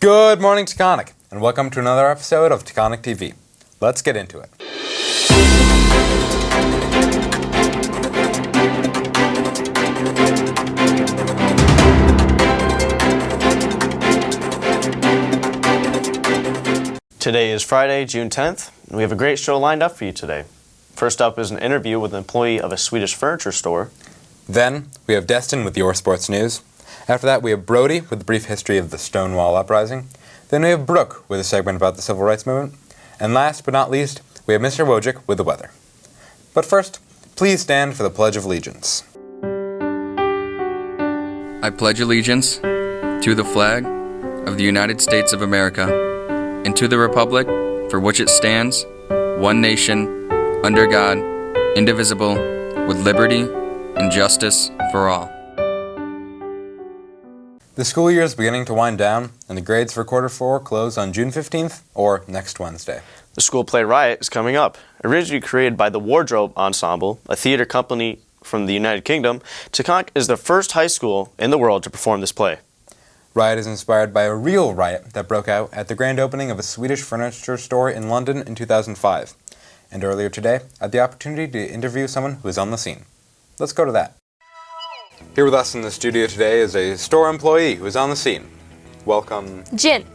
Good morning, Taconic, and welcome to another episode of Taconic TV. Let's get into it. Today is Friday, June 10th, and we have a great show lined up for you today. First up is an interview with an employee of a Swedish furniture store. Then, we have Destin with your sports news. After that, we have Brody with a brief history of the Stonewall uprising. Then we have Brooke with a segment about the civil rights movement. And last but not least, we have Mr. Wocjik with the weather. But first, please stand for the Pledge of Allegiance. I pledge allegiance to the flag of the United States of America and to the republic for which it stands, one nation, under God, indivisible, with liberty and justice for all. The school year is beginning to wind down, and the grades for quarter 4 close on June 15th, or next Wednesday. The school play Riot is coming up. Originally created by the Wardrobe Ensemble, a theater company from the United Kingdom, Taconic is the first high school in the world to perform this play. Riot is inspired by a real riot that broke out at the grand opening of a Swedish furniture store in London in 2005. And earlier today, I had the opportunity to interview someone who was on the scene. Let's go to that. Here with us in the studio today is a store employee who is on the scene. Welcome. Jin.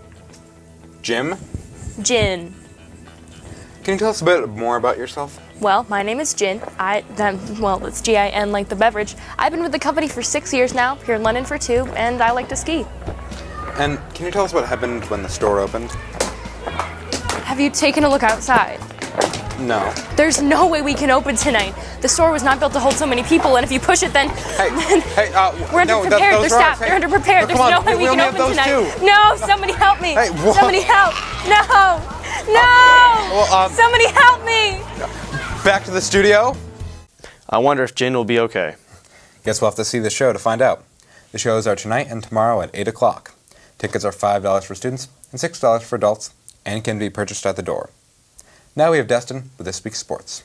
Jim? Jin. Can you tell us a bit more about yourself? Well, my name is Jin. It's G-I-N like the beverage. I've been with the company for 6 years now, here in London for 2, and I like to ski. And can you tell us what happened when the store opened? Have you taken a look outside? No. There's no way we can open tonight. The store was not built to hold so many people, and if you push it, then we're underprepared. They're staffed. They're underprepared. There's no way we can open tonight. No, somebody help me. Somebody help. No. Somebody help me. Back to the studio. I wonder if Jin will be okay. Guess we'll have to see the show to find out. The shows are tonight and tomorrow at 8 o'clock. Tickets are $5 for students and $6 for adults, and can be purchased at the door. Now we have Destin with This Week's Sports.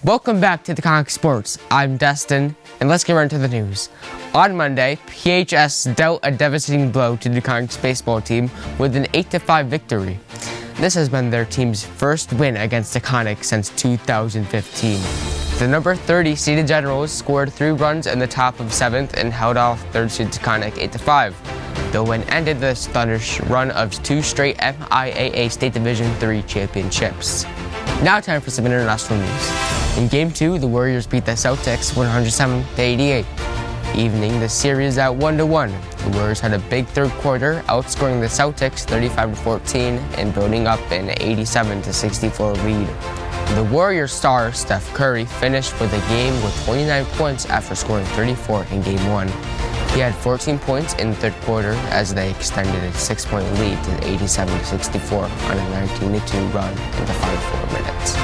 Welcome back to Taconic Sports. I'm Destin, and let's get right into the news. On Monday, PHS dealt a devastating blow to Taconic's baseball team with an 8-5 victory. This has been their team's first win against Taconic since 2015. The number 30 seeded Generals scored 3 runs in the top of 7th and held off third seeded Taconic 8-5. The win ended the Thunder's run of 2 straight MIAA State Division III championships. Now time for some international news. In Game 2, the Warriors beat the Celtics 107-88. Evening the series at 1-1. The Warriors had a big third quarter, outscoring the Celtics 35-14 and building up an 87-64 lead. The Warriors star, Steph Curry, finished with the game with 29 points after scoring 34 in Game 1. He had 14 points in the third quarter as they extended a 6-point lead to 87-64 on a 19-2 run in the final 4 minutes.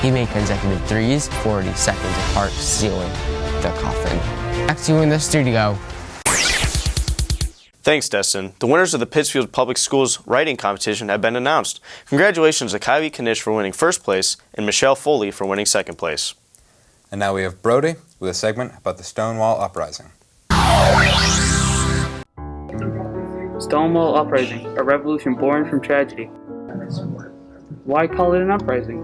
He made consecutive threes 40 seconds apart, sealing the coffin. Back to you in the studio. Thanks, Destin. The winners of the Pittsfield Public Schools writing competition have been announced. Congratulations to Kylie Knish for winning first place and Michelle Foley for winning second place. And now we have Brody with a segment about the Stonewall uprising. Stonewall uprising, a revolution born from tragedy. Why call it an uprising?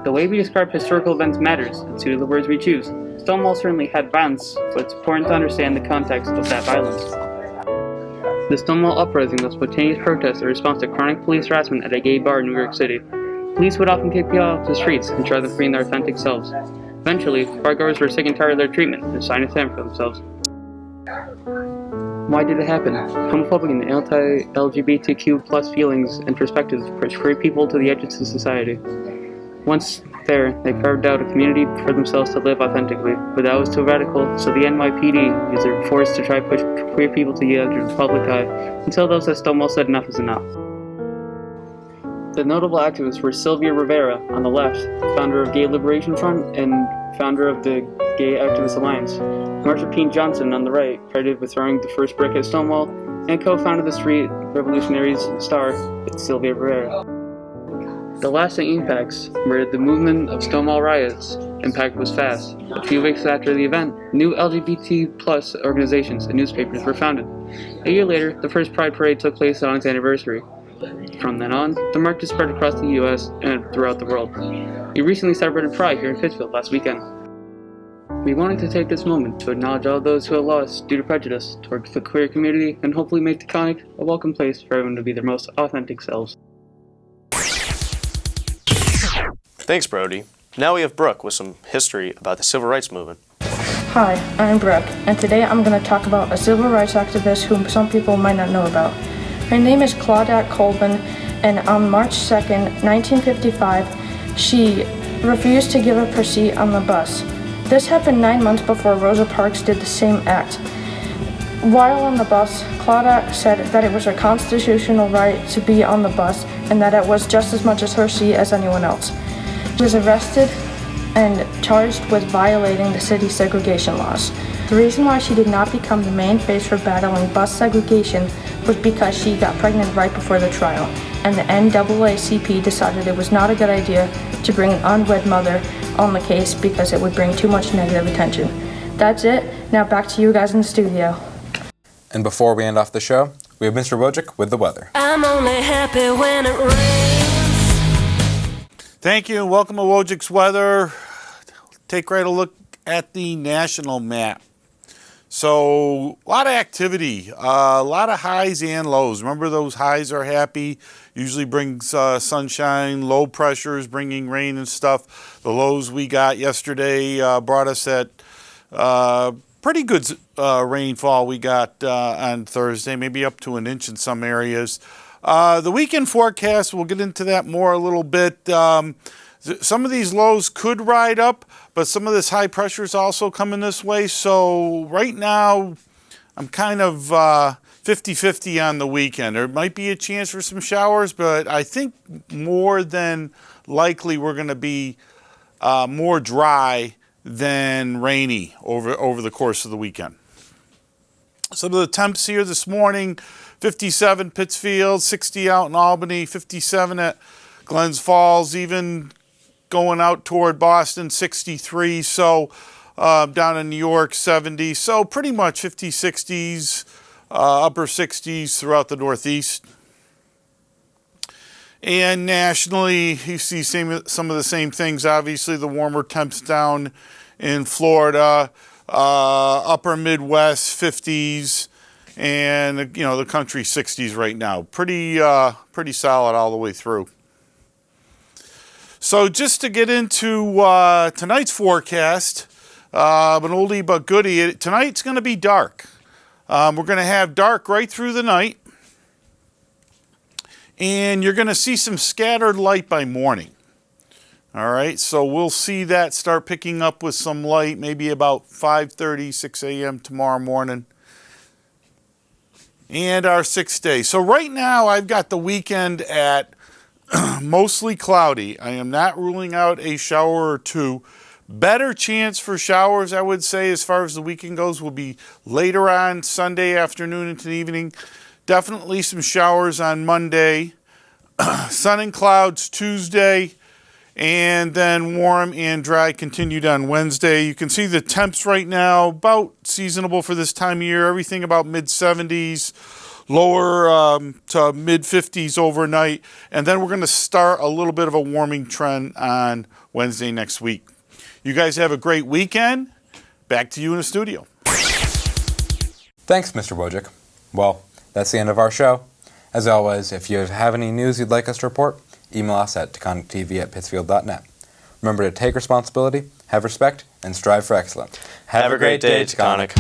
The way we describe historical events matters, and so do the words we choose. Stonewall certainly had violence, but it's important to understand the context of that violence. The Stonewall uprising was a spontaneous protest in response to chronic police harassment at a gay bar in New York City. Police would often kick people off the streets and try to free their authentic selves. Eventually, bargoers were sick and tired of their treatment and decided to stand for themselves. Why did it happen? Homophobic and anti-LGBTQ+ feelings and perspectives pushed queer people to the edges of society. Once there, they carved out a community for themselves to live authentically, but that was too radical, so the NYPD used their force to try to push queer people to the edge of the public eye, until those at Stonewall said enough is enough. The notable activists were Sylvia Rivera, on the left, founder of Gay Liberation Front and founder of the Gay Activist Alliance, Marsha P. Johnson, on the right, credited with throwing the first brick at Stonewall, and co-founded the Street Revolutionaries Star, Sylvia Rivera. The lasting impacts were the movement of Stonewall Riots. Impact was fast. A few weeks after the event, new LGBT plus organizations and newspapers were founded. A year later, the first Pride Parade took place on its anniversary. From then on, the march spread across the U.S. and throughout the world. We recently celebrated Pride here in Pittsfield last weekend. We wanted to take this moment to acknowledge all those who have lost due to prejudice towards the queer community and hopefully make Taconic a welcome place for everyone to be their most authentic selves. Thanks, Brody. Now we have Brooke with some history about the civil rights movement. Hi, I'm Brooke, and today I'm going to talk about a civil rights activist whom some people might not know about. Her name is Claudette Colvin, and on March 2nd, 1955, she refused to give up her seat on the bus. This happened 9 months before Rosa Parks did the same act. While on the bus, Claudette said that it was her constitutional right to be on the bus and that it was just as much as her seat as anyone else. She was arrested and charged with violating the city's segregation laws. The reason why she did not become the main face for battling bus segregation was because she got pregnant right before the trial, and the NAACP decided it was not a good idea to bring an unwed mother on the case because it would bring too much negative attention. That's it. Now back to you guys in the studio. And before we end off the show, we have Mr. Wocjik with the weather. I'm only happy when it rains. Thank you, and welcome to Wocjik's weather. Take a look at the national map. So, a lot of activity, a lot of highs and lows. Remember, those highs are happy, usually brings sunshine, low pressures bringing rain and stuff. The lows we got yesterday brought us at pretty good rainfall we got on Thursday, maybe up to an inch in some areas. The weekend forecast, we'll get into that more a little bit. Some of these lows could ride up, but some of this high pressure is also coming this way. So right now, I'm kind of 50-50 on the weekend. There might be a chance for some showers, but I think more than likely we're going to be more dry than rainy over the course of the weekend. Some of the temps here this morning, 57 Pittsfield, 60 out in Albany, 57 at Glens Falls, even going out toward Boston, 63. So down in New York, 70. So pretty much 50s, 60s, upper 60s throughout the Northeast. And nationally, you see some of the same things. Obviously, the warmer temps down in Florida, upper Midwest, 50s, and the country 60s right now. Pretty solid all the way through. So just to get into tonight's forecast, an oldie but goodie. Tonight's going to be dark. We're going to have dark right through the night, and you're going to see some scattered light by morning. All right, so we'll see that start picking up with some light, maybe about 5:30, 6 a.m. tomorrow morning. And our 6th day. So right now I've got the weekend at mostly cloudy. I am not ruling out a shower or two. Better chance for showers, I would say, as far as the weekend goes, will be later on Sunday afternoon into the evening. Definitely some showers on Monday. Sun and clouds Tuesday. And then warm and dry continued on Wednesday. You can see the temps right now, about seasonable for this time of year. Everything about mid-70s. Lower to mid-50s overnight, and then we're going to start a little bit of a warming trend on Wednesday next week. You guys have a great weekend. Back to you in the studio. Thanks, Mr. Wocjik. Well, that's the end of our show. As always, if you have any news you'd like us to report, email us at taconictv@pittsfield.net. Remember to take responsibility, have respect, and strive for excellence. Have a great day, Taconic.